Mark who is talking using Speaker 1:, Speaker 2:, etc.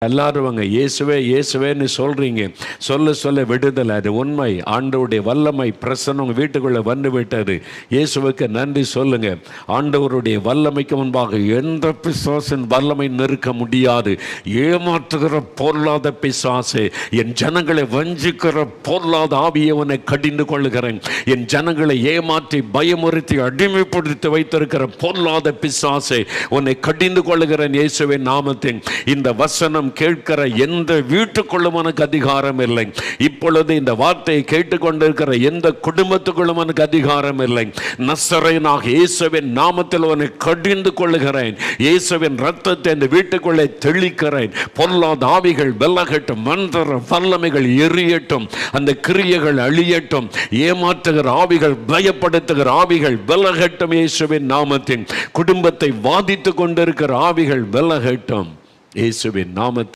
Speaker 1: எல்லாரும் இயேசுவே இயேசுவேன்னு சொல்றீங்க, சொல்ல சொல்ல விடுதலை. அது உண்மை. ஆண்டவருடைய வல்லமை பிரசன்னம் உங்கள் வீட்டுக்குள்ளே வந்து விட்டது. இயேசுவுக்கு நன்றி சொல்லுங்க. ஆண்டவருடைய வல்லமைக்கு முன்பாக எந்த பிசாசின் வல்லமை நிற்க முடியாது. ஏமாற்றுகிற பொருளாத பிசாசு, என் ஜனங்களை வஞ்சிக்கிற பொருளாத ஆவியவனை கடிந்து கொள்ளுகிறேன். என் ஜனங்களை ஏமாற்றி பயமுறுத்தி அடிமைப்படுத்தி வைத்திருக்கிற பொருளாத பிசாசை உன்னை கடிந்து கொள்ளுகிறேன் இயேசுவின் நாமத்தின். இந்த வசனம் கேட்கிற எந்த வீட்டுக்குள்ளும் எனக்கு அதிகாரம் இல்லை. இப்பொழுது இந்த வார்த்தையை கேட்டுக்கொண்டிருக்கிற எந்த குடும்பத்துக்குள்ளும் எனக்கு அதிகாரம் இல்லை. நசரேயனாகிய இயேசுவின் நாமத்தில் உன்னை கடிந்து கொள்ளுகிறேன். இயேசுவின் ரத்தத்தை இந்த வீட்டுக்குள்ளே தெளிக்கிறேன். பொல்லாத ஆவிகள் விலகட்டும், மந்திர வல்லமைகள் எரியட்டும், அந்த கிரியைகள் அழியட்டும், ஏமாற்றுகிற ஆவிகள் பயப்படுத்துகிற ஆவிகள் விலகட்டும் இயேசுவின் நாமத்தின். குடும்பத்தை வாதித்து கொண்டிருக்கிற ஆவிகள் விலகட்டும் இயேசுவின் நாமத்தில்.